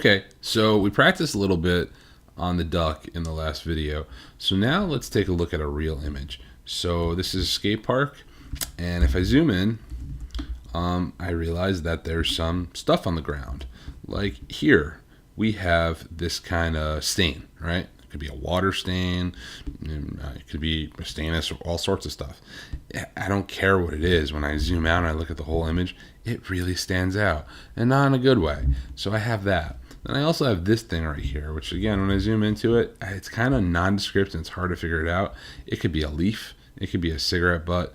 Okay, so we practiced a little bit on the duck in the last video. So now let's take a look at a real image. So this is a skate park, and if I zoom in, I realize that there's some stuff on the ground. Like here, we have this kind of stain, right? It could be a water stain, it could be a stain of all sorts of stuff. I don't care what it is. When I zoom out and I look at the whole image, it really stands out, and not in a good way. So I have that. And I also have this thing right here, which again, when I zoom into it, it's kind of nondescript and it's hard to figure it out. It could be a leaf, it could be a cigarette butt.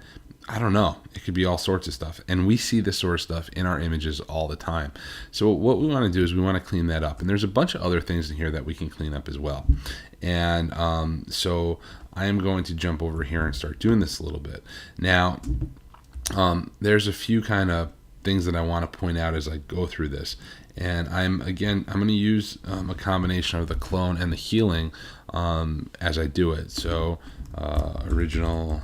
I don't know. It could be all sorts of stuff. And we see this sort of stuff in our images all the time. So what we want to do is we want to clean that up. And there's a bunch of other things in here that we can clean up as well. And so I am going to jump over here and start doing this a little bit. Now, there's a few kind of things that I want to point out as I go through this. And I'm going to use a combination of the clone and the healing as I do it. So original,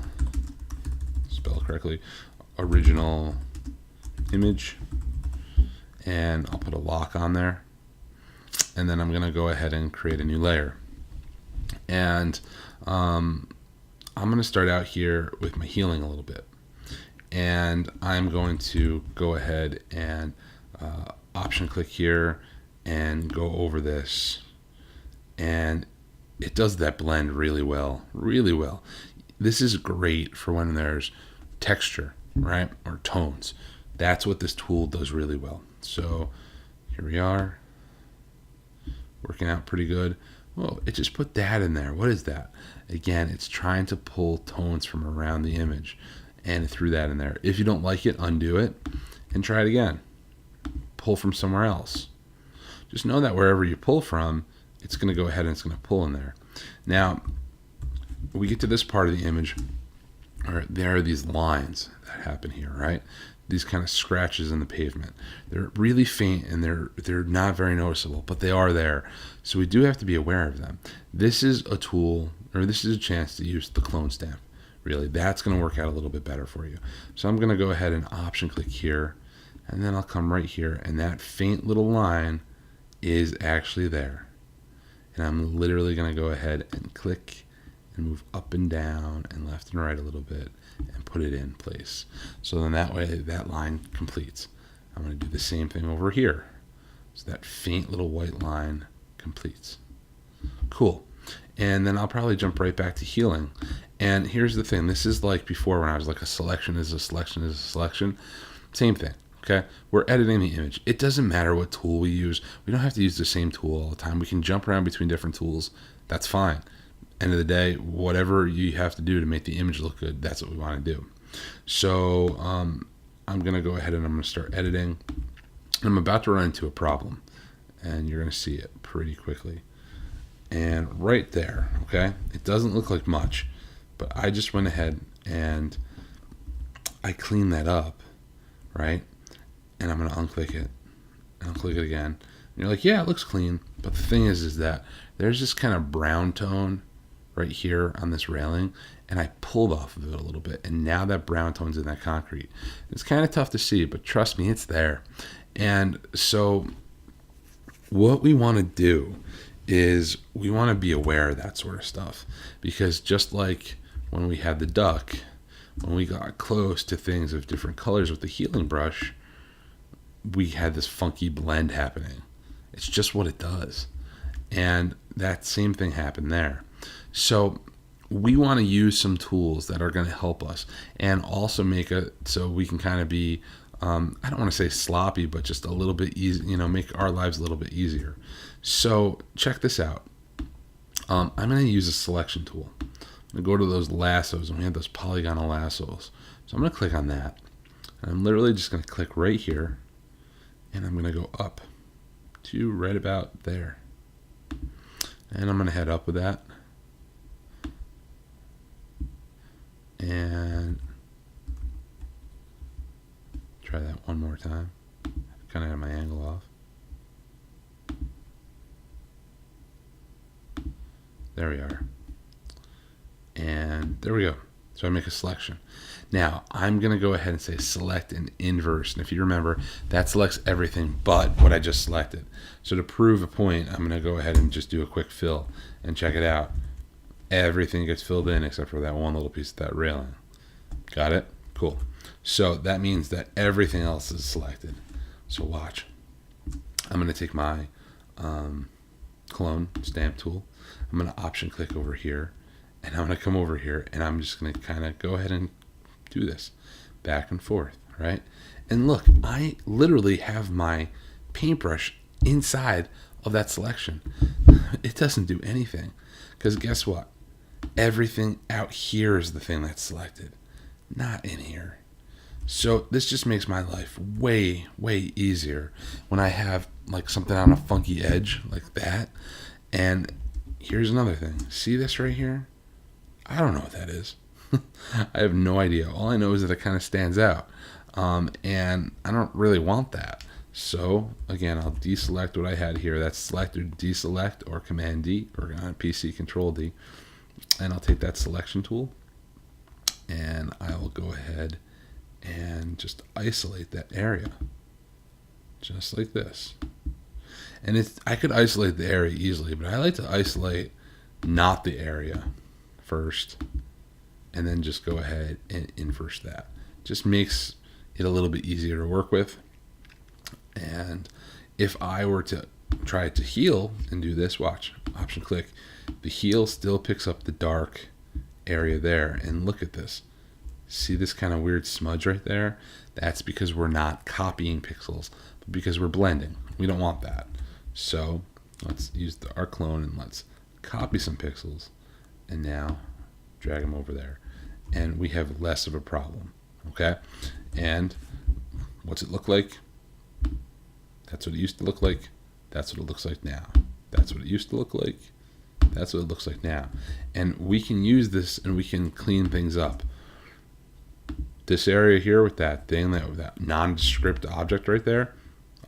spell it correctly, original image, and I'll put a lock on there. And then I'm going to go ahead and create a new layer. And I'm going to start out here with my healing a little bit. And I'm going to go ahead and option click here and go over this, and it does that blend really well. This is great for when there's texture, right, or tones. That's what this tool does really well. So here we are, working out pretty good. Whoa, it just put that in there. What is that? Again, it's trying to pull tones from around the image, and it threw that in there. If you don't like it, undo it and try it again. Pull from somewhere else. Just know that wherever you pull from, it's going to go ahead and it's going to pull in there. Now, we get to this part of the image, or there are these lines that happen here, right? These kind of scratches in the pavement. They're really faint and they're not very noticeable, but they are there. So we do have to be aware of them. This is a tool, or this is a chance to use the clone stamp. Really, that's going to work out a little bit better for you. So I'm going to go ahead and option click here, and then I'll come right here, and that faint little line is actually there. And I'm literally going to go ahead and click and move up and down and left and right a little bit and put it in place. So then that way that line completes. I'm going to do the same thing over here. So that faint little white line completes. Cool. And then I'll probably jump right back to healing. And here's the thing. This is like before when I was like a selection is a selection is a selection. Same thing. Okay, we're editing the image. It doesn't matter what tool we use. We don't have to use the same tool all the time. We can jump around between different tools. That's fine. End of the day, whatever you have to do to make the image look good, that's what we want to do. So I'm going to go ahead and I'm going to start editing. I'm about to run into a problem, and you're going to see it pretty quickly. And right there, okay, it doesn't look like much, but I just went ahead and I cleaned that up, right? And I'm going to unclick it, and I'll click it again. And you're like, yeah, it looks clean. But the thing is that there's this kind of brown tone right here on this railing, and I pulled off of it a little bit. And now that brown tone's in that concrete. It's kind of tough to see, but trust me, it's there. And so what we want to do is we want to be aware of that sort of stuff. Because just like when we had the duck, when we got close to things of different colors with the healing brush, we had this funky blend happening. It's just what it does. And that same thing happened there. So we want to use some tools that are going to help us and also make it so we can kind of be, I don't want to say sloppy, but just a little bit easy, make our lives a little bit easier. So check this out. I'm going to use a selection tool. I'm going to go to those lassos, and we have those polygonal lassos. So I'm going to click on that. And I'm literally just going to click right here. And I'm going to go up to right about there. And I'm going to head up with that. And try that one more time. Kind of have my angle off. There we are. And there we go. So I make a selection. Now I'm going to go ahead and say select an inverse. And if you remember, that selects everything but what I just selected. So to prove a point, I'm going to go ahead and just do a quick fill and check it out. Everything gets filled in except for that one little piece of that railing. Got it? Cool. So that means that everything else is selected. So watch. I'm going to take my clone stamp tool. I'm going to option click over here, and I'm going to come over here, and I'm just going to kind of go ahead and do this back and forth, right? And look, I literally have my paintbrush inside of that selection. It doesn't do anything, because guess what? Everything out here is the thing that's selected, not in here. So this just makes my life way, way easier when I have like something on a funky edge like that. And here's another thing. See this right here? I don't know what that is. I have no idea. All I know is that it kind of stands out. And I don't really want that. So again, I'll deselect what I had here. That's select or deselect or Command D or PC Control D. And I'll take that selection tool and I will go ahead and just isolate that area just like this. And I could isolate the area easily, but I like to isolate not the area first and then just go ahead and inverse that. Just makes it a little bit easier to work with. And if I were to try to heal and do this, watch, option click, the heal still picks up the dark area there. And look at this. See this kind of weird smudge right there? That's because we're not copying pixels, but because we're blending. We don't want that. So let's use our clone and let's copy some pixels and now drag them over there. And we have less of a problem, okay? And what's it look like? That's what it used to look like. That's what it looks like now. That's what it used to look like. That's what it looks like now. And we can use this and we can clean things up. This area here with that thing, that nondescript object right there,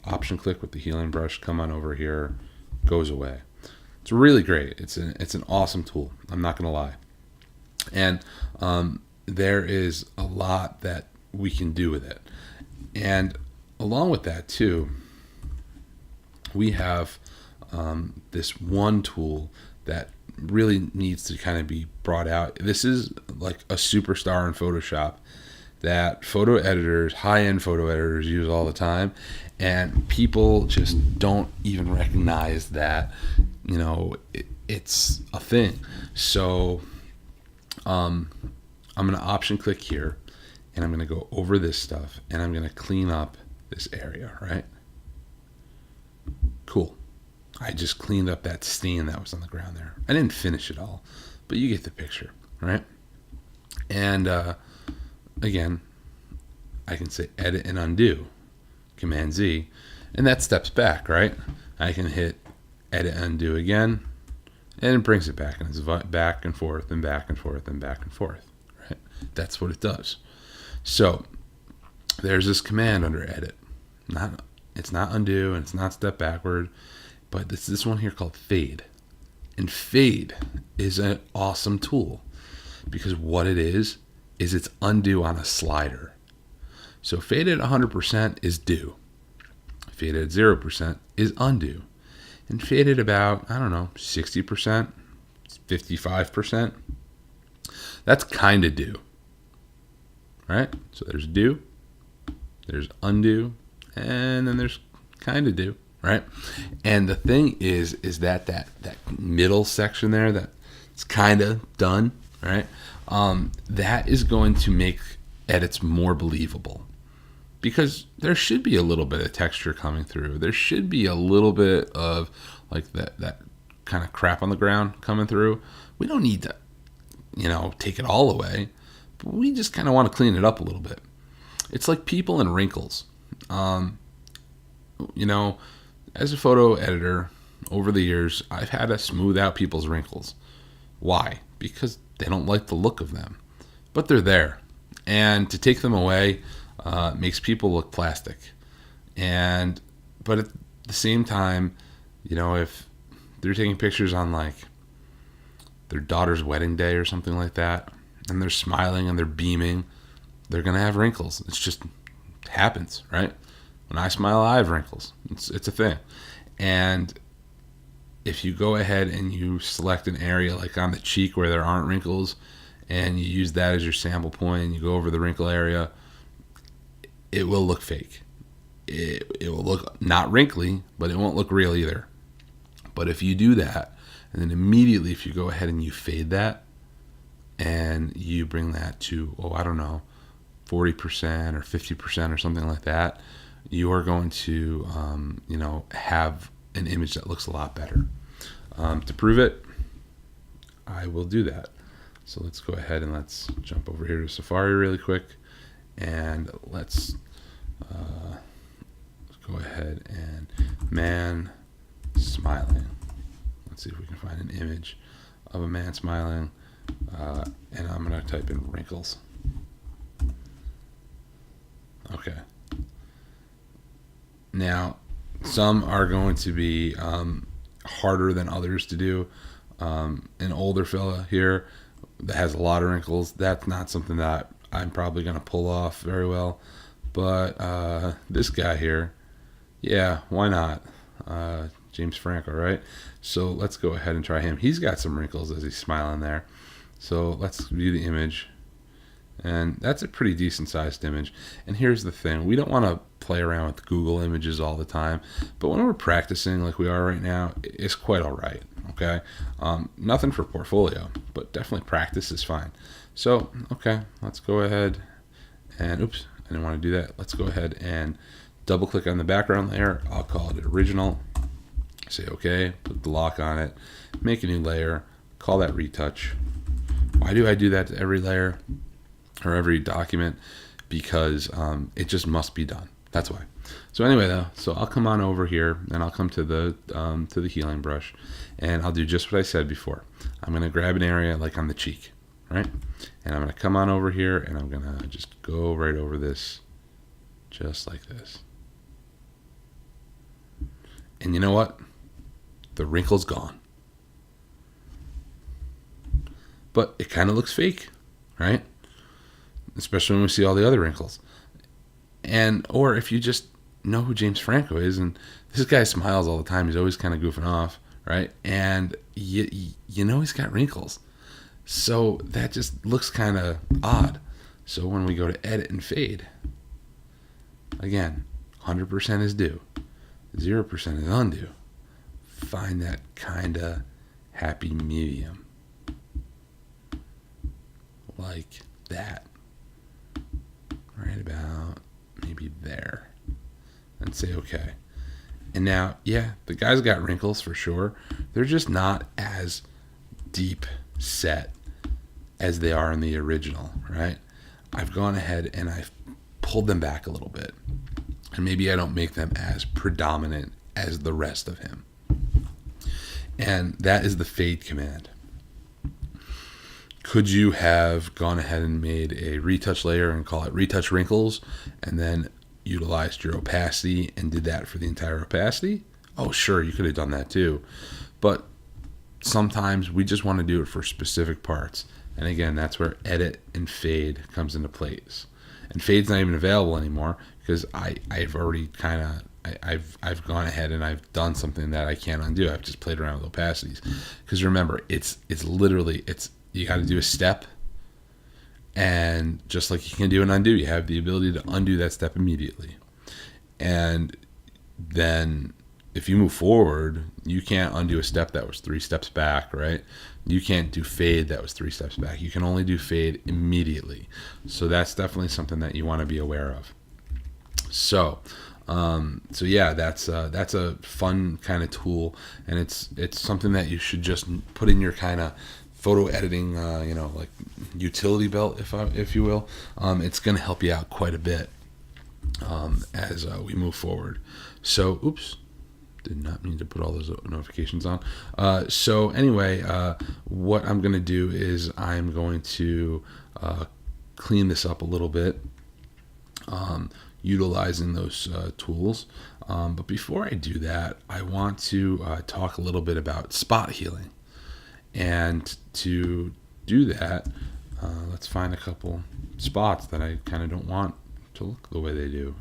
option click with the healing brush, come on over here, goes away. It's really great. It's an awesome tool. I'm not going to lie. And there is a lot that we can do with it. And along with that too, we have this one tool that really needs to kind of be brought out. This is like a superstar in Photoshop that photo editors, high-end photo editors use all the time, and people just don't even recognize that, you know, it's a thing. So I'm going to option click here, and I'm going to go over this stuff, and I'm going to clean up this area, right? Cool. I just cleaned up that stain that was on the ground there. I didn't finish it all, but you get the picture, right? And again, I can say edit and undo, Command Z, and that steps back, right? I can hit edit undo again, and it brings it back, and it's back and forth and back and forth and back and forth, right? That's what it does. So there's this command under edit. It's not undo and it's not step backward, but it's this one here called fade. And fade is an awesome tool because what it is it's undo on a slider. So fade at 100% is do. Fade at 0% is undo. And fade at about, 60%, 55%, that's kind of do. Right? So there's do, there's undo, and then there's kind of do, right? And the thing is that middle section there that's kind of done, right? That is going to make edits more believable because there should be a little bit of texture coming through. There should be a little bit of like that kind of crap on the ground coming through. We don't need to, take it all away, but we just kind of want to clean it up a little bit. It's like people and wrinkles. As a photo editor over the years, I've had to smooth out people's wrinkles. Why? Because they don't like the look of them, but they're there. And to take them away makes people look plastic. But at the same time, if they're taking pictures on like their daughter's wedding day or something like that, and they're smiling and they're beaming, they're going to have wrinkles. It's just happens, right? When I smile, I have wrinkles. It's a thing. And if you go ahead and you select an area like on the cheek where there aren't wrinkles, and you use that as your sample point, and you go over the wrinkle area, it will look fake. It will look not wrinkly, but it won't look real either. But if you do that, and then immediately if you go ahead and you fade that, and you bring that to, I don't know, 40% or 50% or something like that, you are going to, have an image that looks a lot better. To prove it, I will do that. So let's go ahead and let's jump over here to Safari really quick, and let's go ahead and man smiling. Let's see if we can find an image of a man smiling, and I'm going to type in wrinkles. Okay. Now, some are going to be harder than others to do. An older fella here that has a lot of wrinkles, that's not something that I'm probably going to pull off very well. But this guy here, yeah, why not? James Franco, right? So let's go ahead and try him. He's got some wrinkles as he's smiling there. So let's view the image. And that's a pretty decent sized image. And here's the thing, we don't want to play around with Google images all the time, but when we're practicing like we are right now, it's quite all right. Okay, nothing for portfolio, but definitely practice is fine. So okay, let's go ahead and oops, I didn't want to do that. Let's go ahead and double click on the background layer. I'll call it original. Say okay, put the lock on it, make a new layer, call that retouch. Why do I do that to every layer or every document? Because it just must be done. That's why. So anyway, though, so I'll come on over here and I'll come to the healing brush, and I'll do just what I said before. I'm going to grab an area like on the cheek, right? And I'm going to come on over here and I'm going to just go right over this, just like this. And you know what? The wrinkle's gone. But it kind of looks fake, right? Especially when we see all the other wrinkles. And or if you just know who James Franco is, and this guy smiles all the time, he's always kind of goofing off, right? And you know he's got wrinkles, so that just looks kind of odd. So when we go to edit and fade, again, 100% is do, 0% is undo. Find that kind of happy medium, like that, right about maybe there, and say okay. And now, yeah, the guy's got wrinkles for sure. They're just not as deep set as they are in the original, right? I've gone ahead and I've pulled them back a little bit, and maybe I don't make them as predominant as the rest of him. And that is the fade command. Could you have gone ahead and made a retouch layer and call it retouch wrinkles, and then utilized your opacity and did that for the entire opacity? Oh, sure, you could have done that too. But sometimes we just want to do it for specific parts. And again, that's where edit and fade comes into place. And fade's not even available anymore because I've already kind of I've gone ahead and I've done something that I can't undo. I've just played around with opacities. Because remember, it's literally you got to do a step, and just like you can do an undo, you have the ability to undo that step immediately. And then if you move forward, you can't undo a step that was 3 steps back, right? You can't do fade that was 3 steps back. You can only do fade immediately. So that's definitely something that you want to be aware of. So yeah, that's a fun kind of tool, and it's something that you should just put in your kind of photo editing, like utility belt, if you will. It's going to help you out quite a bit as we move forward. So, oops, did not mean to put all those notifications on. So anyway, what I'm going to do is I'm going to clean this up a little bit, utilizing those tools. But before I do that, I want to talk a little bit about spot healing. And to do that, Let's find a couple spots that I kind of don't want to look the way they do.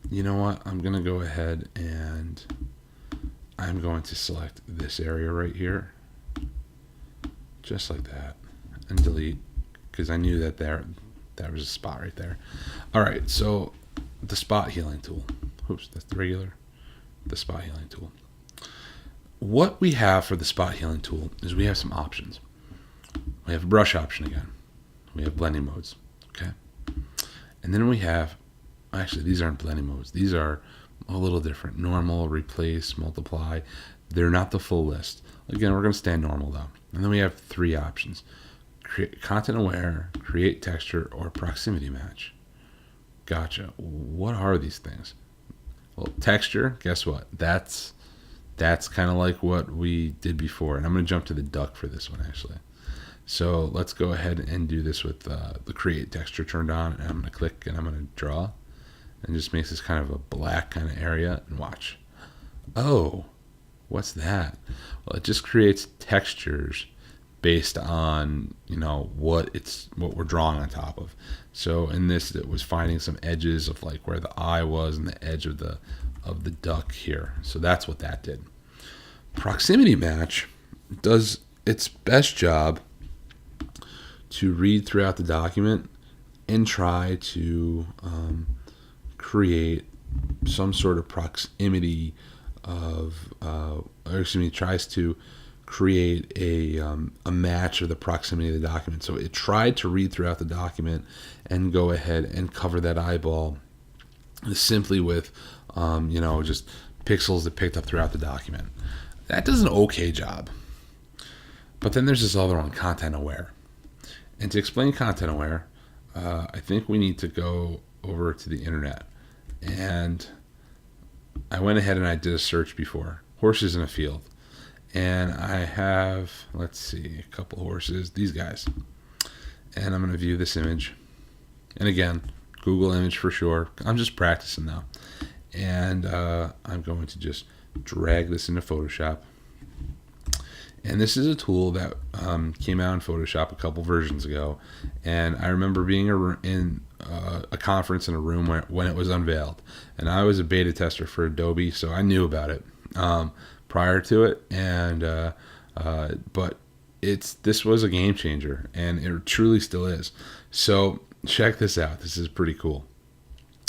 You know what? I'm going to go ahead and I'm going to select this area right here, just like that, and delete, because I knew that there was a spot right there. All right, so the spot healing tool. Oops, that's the spot healing tool. What we have for the spot healing tool is we have some options. We have a brush option again. We have blending modes, okay? And then we have, actually these aren't blending modes. These are a little different. Normal, replace, multiply. They're not the full list. Again, we're gonna stay normal though. And then we have 3 options. Create content aware, create texture, or proximity match. Gotcha. What are these things? Well, texture, guess what? That's kind of like what we did before. And I'm gonna jump to the duck for this one actually. So let's go ahead and do this with the create texture turned on, and I'm going to click and I'm going to draw, and just makes this kind of a black kind of area, and watch. Oh, what's that? Well, it just creates textures based on, you know, what we're drawing on top of. So in this, it was finding some edges of like where the eye was and the edge of the duck here. So that's what that did. Proximity match does its best job to read throughout the document and try to create some sort of proximity of, tries to create a match of the proximity of the document. So it tried to read throughout the document and go ahead and cover that eyeball simply with, just pixels that picked up throughout the document. That does an okay job. But then there's this other one, content aware. And to explain content aware, I think we need to go over to the internet. And I went ahead and I did a search before. Horses in a field. And I have, let's see, a couple horses, these guys. And I'm going to view this image. And again, Google image for sure. I'm just practicing now. And I'm going to just drag this into Photoshop. And this is a tool that came out in Photoshop a couple versions ago. And I remember being in a conference in a room when it was unveiled. And I was a beta tester for Adobe, so I knew about it prior to it. And but this was a game changer, and it truly still is. So check this out. This is pretty cool.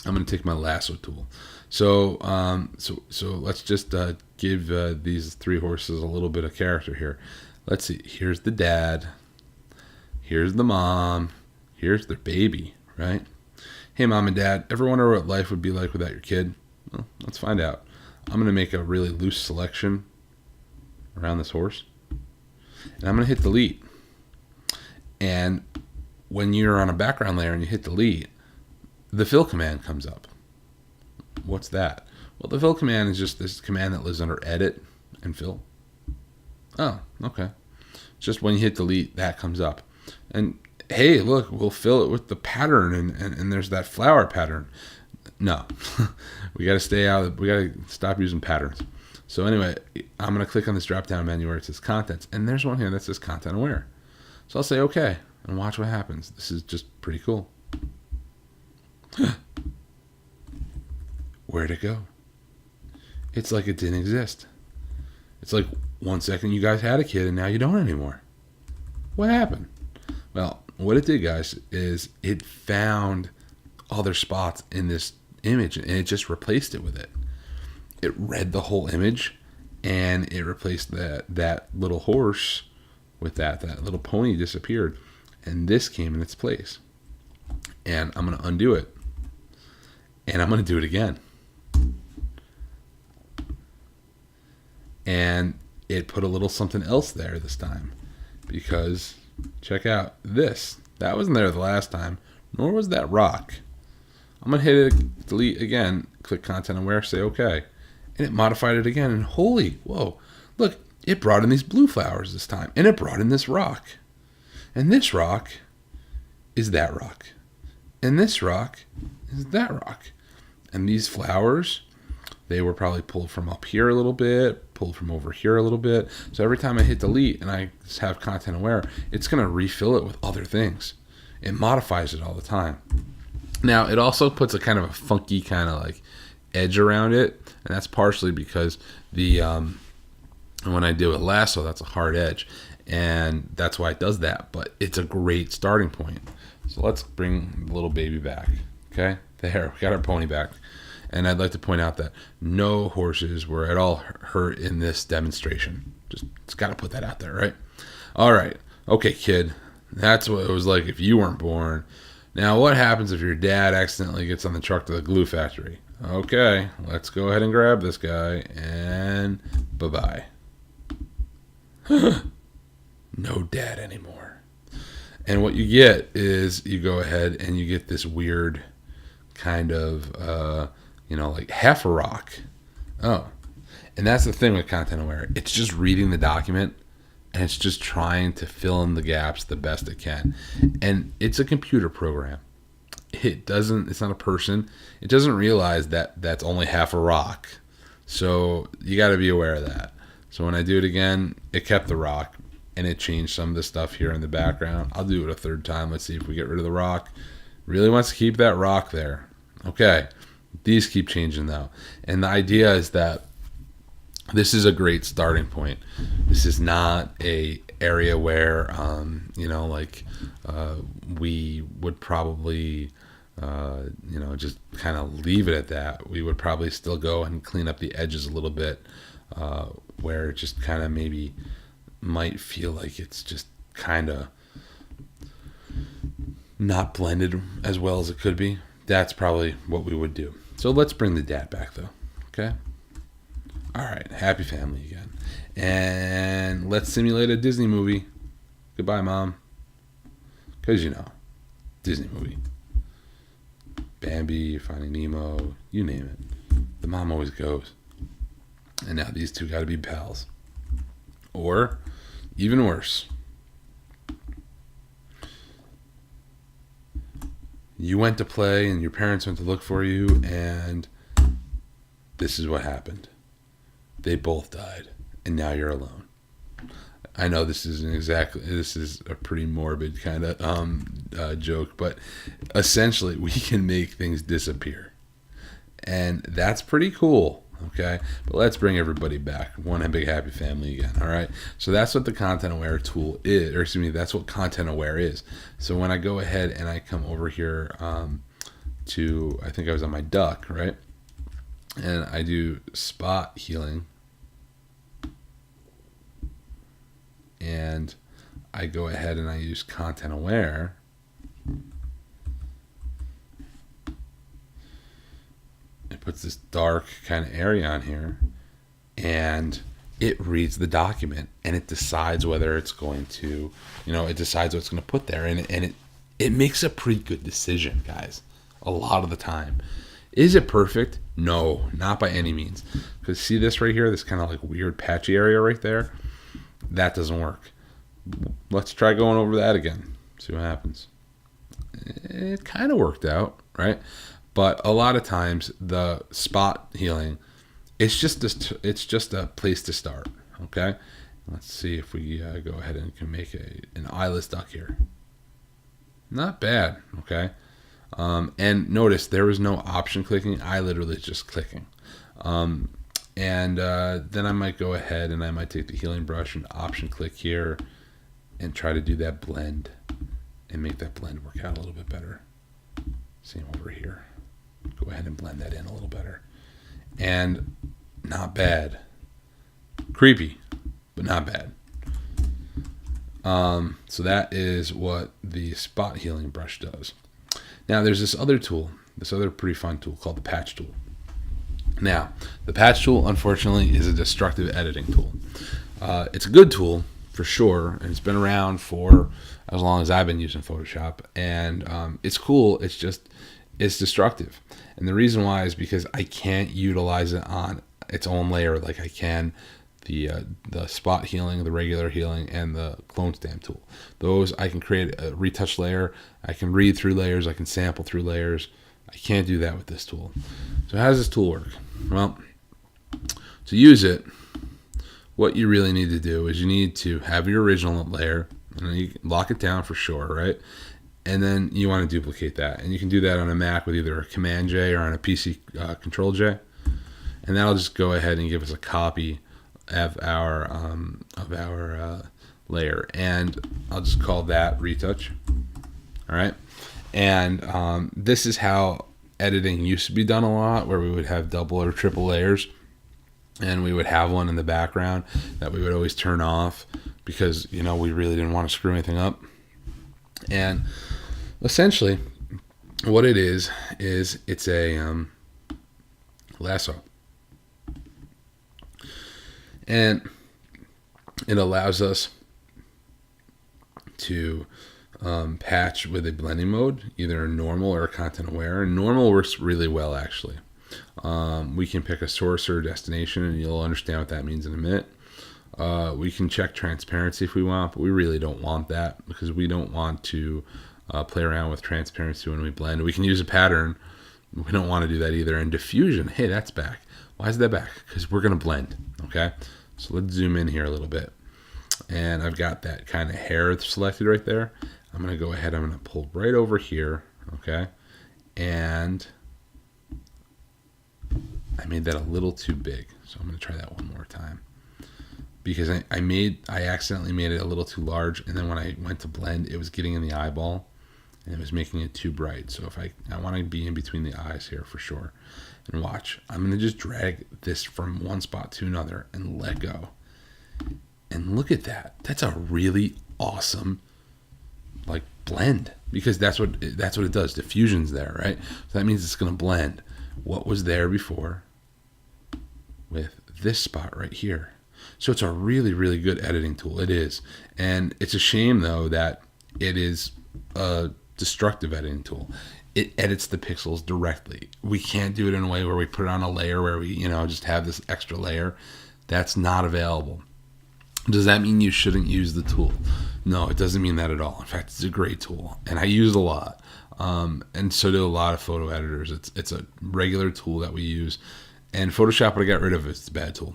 I'm going to take my lasso tool. So let's just give these 3 horses a little bit of character here. Let's see. Here's the dad. Here's the mom. Here's their baby, right? Hey, mom and dad, ever wonder what life would be like without your kid? Well, let's find out. I'm going to make a really loose selection around this horse. And I'm going to hit delete. And when you're on a background layer and you hit delete, the fill command comes up. What's that? Well, the fill command is just this command that lives under edit and fill. Oh, okay. Just when you hit delete, that comes up. And hey, look, we'll fill it with the pattern, and there's that flower pattern. No, we got to stay out. We got to stop using patterns. So anyway, I'm going to click on this drop-down menu where it says contents, and there's one here that says content aware. So I'll say okay, and watch what happens. This is just pretty cool. Where'd it go? It's like it didn't exist. It's like 1 second you guys had a kid and now you don't anymore. What happened? Well, what it did, guys, is it found other spots in this image and it just replaced it with it. It read the whole image and it replaced that little horse with that little pony disappeared, and this came in its place. And I'm going to undo it. And I'm going to do it again. And it put a little something else there this time. Because, check out this. That wasn't there the last time. Nor was that rock. I'm going to hit it, delete again, click content aware, say okay. And it modified it again. And holy, whoa. Look, it brought in these blue flowers this time. And it brought in this rock. And this rock is that rock. And this rock is that rock. And these flowers, they were probably pulled from up here a little bit, pulled from over here a little bit. So every time I hit delete and I just have content aware, it's going to refill it with other things. It modifies it all the time. Now, it also puts a kind of a funky kind of like edge around it, and that's partially because the when I do a lasso, that's a hard edge, and that's why it does that. But it's a great starting point. So let's bring the little baby back. Okay, there, we got our pony back. And I'd like to point out that no horses were at all hurt in this demonstration. Just got to put that out there, right? All right. Okay, kid. That's what it was like if you weren't born. Now, what happens if your dad accidentally gets on the truck to the glue factory? Okay, let's go ahead and grab this guy, and bye-bye. No dad anymore. And what you get is you go ahead and you get this weird kind of, like half a rock. Oh, and that's the thing with content aware. It's just reading the document, and it's just trying to fill in the gaps the best it can. And it's a computer program. It's not a person. It doesn't realize that that's only half a rock. So you got to be aware of that. So when I do it again, it kept the rock, and it changed some of the stuff here in the background. I'll do it a third time. Let's see if we get rid of the rock. Really wants to keep that rock there. Okay. These keep changing though. And the idea is that this is a great starting point. This is not a area where, we would probably, just kind of leave it at that. We would probably still go and clean up the edges a little bit, where it just kind of maybe might feel like it's just kind of not blended as well as it could be. That's probably what we would do. So let's bring the dad back though. Okay. All right. Happy family again. And let's simulate a Disney movie. Goodbye, Mom. Because, Disney movie. Bambi, Finding Nemo, you name it. The mom always goes. And now these two got to be pals. Or, even worse, you went to play and your parents went to look for you, and this is what happened. They both died, and now you're alone. I know this is a pretty morbid kind of joke, but essentially we can make things disappear, and that's pretty cool. Okay, but let's bring everybody back. One big happy family again. All right, so that's what the content aware tool is, or excuse me, that's what content aware is. So when I go ahead and I come over here to, I think I was on my duck, right, and I do spot healing, and I go ahead and I use content aware. It puts this dark kind of area on here, and it reads the document, and it decides whether it's going to, it decides what it's going to put there, and it makes a pretty good decision, guys, a lot of the time. Is it perfect? No, not by any means. Because see this right here, this kind of like weird patchy area right there? That doesn't work. Let's try going over that again. See what happens. It kind of worked out, right? But a lot of times the spot healing, it's just a place to start. Okay, let's see if we go ahead and can make an eyeless duck here. Not bad. Okay, and notice there was no option clicking. I literally just clicking. And then I might go ahead and I might take the healing brush and option click here and try to do that blend and make that blend work out a little bit better. Same over here. Go ahead and blend that in a little better. And not bad. Creepy, but not bad. So that is what the spot healing brush does. Now there's this other tool, this other pretty fun tool called the patch tool. Now, the patch tool, unfortunately, is a destructive editing tool. It's a good tool, for sure, and it's been around for as long as I've been using Photoshop, and it's cool. It's destructive, and the reason why is because I can't utilize it on its own layer like I can the spot healing, the regular healing, and the clone stamp tool. Those I can create a retouch layer, I can read through layers, I can sample through layers. I can't do that with this tool. So how does this tool work? Well, to use it, what you really need to do is you need to have your original layer, and you lock it down for sure, right? And then you want to duplicate that, and you can do that on a Mac with either a Command J or on a PC Control J, and that'll just go ahead and give us a copy of our layer, and I'll just call that retouch. All right, and this is how editing used to be done a lot, where we would have double or triple layers, and we would have one in the background that we would always turn off because, you know, we really didn't want to screw anything up. And essentially what it is it's a lasso, and it allows us to patch with a blending mode, either normal or content aware. And normal works really well, actually. We can pick a source or destination, and you'll understand what that means in a minute. We can check transparency if we want, but we really don't want that because we don't want to play around with transparency when we blend. We can use a pattern. We don't want to do that either. And diffusion, hey, that's back. Why is that back? Because we're going to blend, okay? So let's zoom in here a little bit. And I've got that kind of hair selected right there. I'm going to go ahead, I'm going to pull right over here, okay? And I made that a little too big, so I'm going to try that one more time. Because I accidentally made it a little too large, and then when I went to blend, it was getting in the eyeball, and it was making it too bright. So if I want to be in between the eyes here for sure. And watch, I'm going to just drag this from one spot to another and let go. And look at that. That's a really awesome like blend, because that's what it does. Diffusion's there, right? So that means it's going to blend what was there before with this spot right here. So it's a really, really good editing tool. It is. And it's a shame, though, that it is a destructive editing tool. It edits the pixels directly. We can't do it in a way where we put it on a layer where we, just have this extra layer. That's not available. Does that mean you shouldn't use the tool? No, it doesn't mean that at all. In fact, it's a great tool, and I use it a lot. And so do a lot of photo editors. It's a regular tool that we use. And Photoshop, when I got rid of it, it's a bad tool.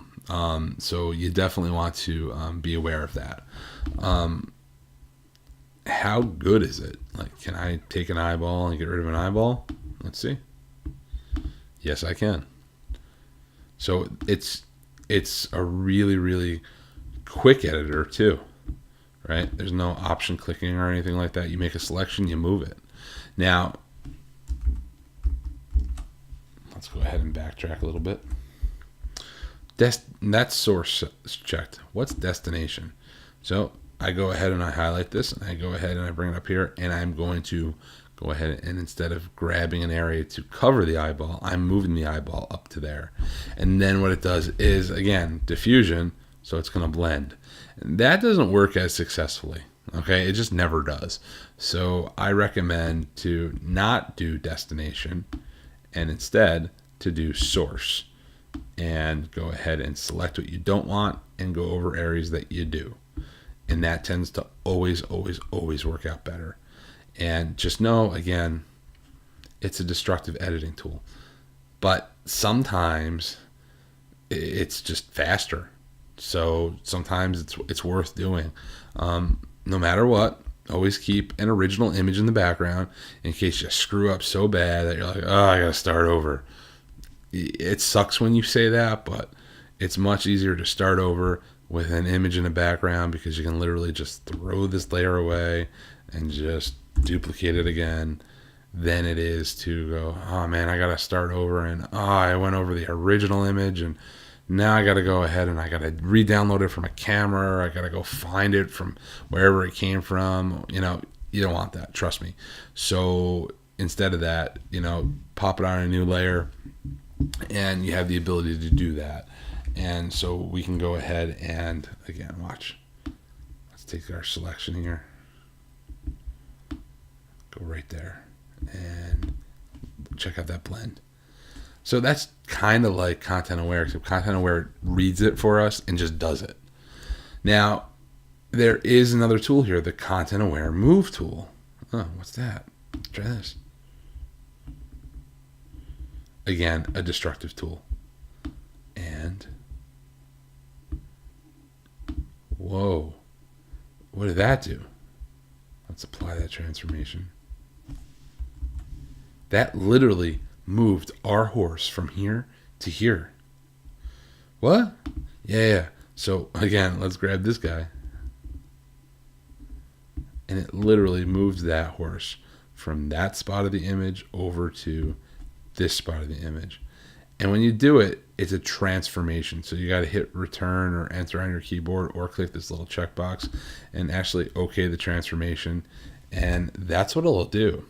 So you definitely want to be aware of that. How good is it? Like, can I take an eyeball and get rid of an eyeball? Let's see. Yes, I can. So it's a really, really quick editor too, right? There's no option clicking or anything like that. You make a selection, you move it. Now, let's go ahead and backtrack a little bit. That's source checked. What's destination? So I go ahead and I highlight this, and I go ahead and I bring it up here, and I'm going to go ahead and instead of grabbing an area to cover the eyeball, I'm moving the eyeball up to there. And then what it does is, again, diffusion, so it's going to blend. And that doesn't work as successfully, okay? It just never does. So I recommend to not do destination and instead to do source, and go ahead and select what you don't want and go over areas that you do. And that tends to always, always, always work out better. And just know, again, it's a destructive editing tool. But sometimes it's just faster. So sometimes it's worth doing. No matter what, always keep an original image in the background in case you screw up so bad that you're like, oh, I got to start over. It sucks when you say that, but it's much easier to start over with an image in the background because you can literally just throw this layer away and just duplicate it again than it is to go, oh man, I got to start over, and I went over the original image and now I got to go ahead and I got to re-download it from a camera, or I got to go find it from wherever it came from. You don't want that, trust me. So instead of that, pop it on a new layer, and you have the ability to do that. And so we can go ahead and, again, watch. Let's take our selection here. Go right there and check out that blend. So that's kind of like Content Aware, except Content Aware reads it for us and just does it. Now, there is another tool here, the Content Aware Move tool. Oh, what's that? Try this. Again, a destructive tool. And Whoa. What did that do? Let's apply that transformation. That literally moved our horse from here to here. What? Yeah. So again, let's grab this guy. And it literally moved that horse from that spot of the image over to this spot of the image. And when you do it, it's a transformation. So you got to hit return or enter on your keyboard or click this little checkbox and actually OK the transformation. And that's what it'll do.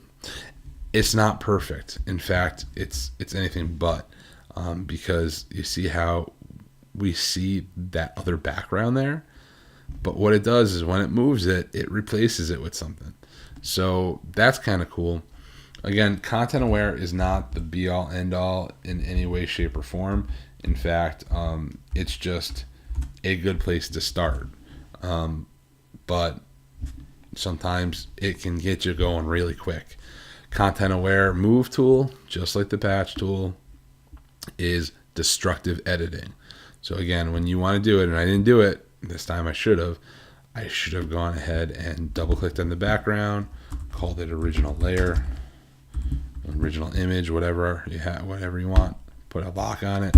It's not perfect. In fact, it's anything but, because you see how we see that other background there. But what it does is when it moves it, it replaces it with something. So that's kind of cool. Again, content aware is not the be all end all in any way, shape, or form. In fact, it's just a good place to start. But sometimes it can get you going really quick. Content aware move tool, just like the patch tool, is destructive editing. So again, when you want to do it, and I didn't do it this time, I should have gone ahead and double clicked on the background, called it original layer, original image, whatever you have, whatever you want, put a lock on it,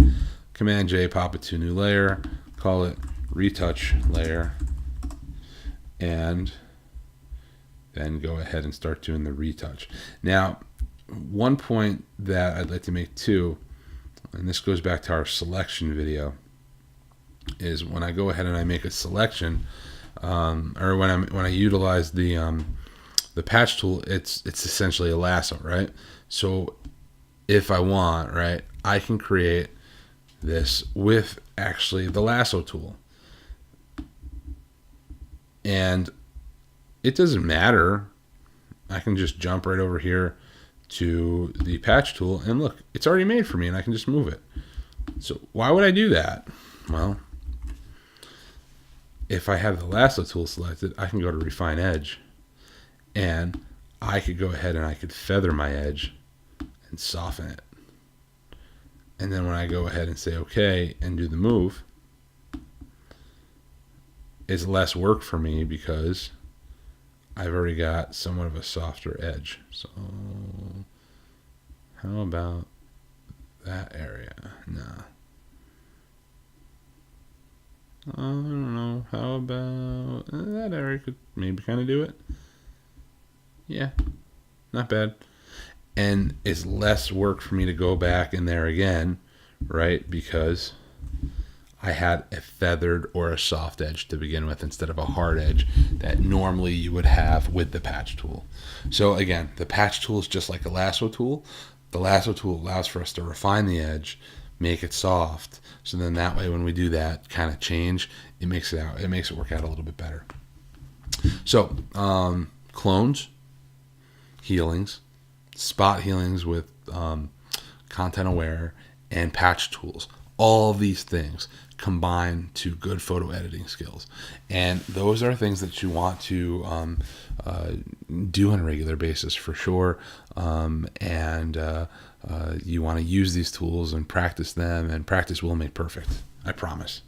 Command J, pop it to new layer, call it retouch layer, and then go ahead and start doing the retouch. Now, one point that I'd like to make too, and this goes back to our selection video, is when I go ahead and I make a selection, or when I utilize the patch tool, it's essentially a lasso, right? So if I want, right, I can create this with actually the lasso tool, and it doesn't matter. I can just jump right over here to the patch tool, and look, it's already made for me, and I can just move it. So why would I do that? Well, if I have the lasso tool selected, I can go to refine edge, and I could go ahead and I could feather my edge and soften it. And then when I go ahead and say okay and do the move, it's less work for me because I've already got somewhat of a softer edge. So how about that area? No. I don't know. How about that area? Could maybe kind of do it. Yeah, not bad. And it's less work for me to go back in there again, right? Because I had a feathered or a soft edge to begin with instead of a hard edge that normally you would have with the patch tool. So again, the patch tool is just like a lasso tool. The lasso tool allows for us to refine the edge, make it soft. So then that way when we do that kind of change, it makes it work out a little bit better. So clones, healings, spot healings with content aware, and patch tools. All of these things combine to good photo editing skills. And those are things that you want to do on a regular basis for sure. You want to use these tools and practice them, and practice will make perfect. I promise.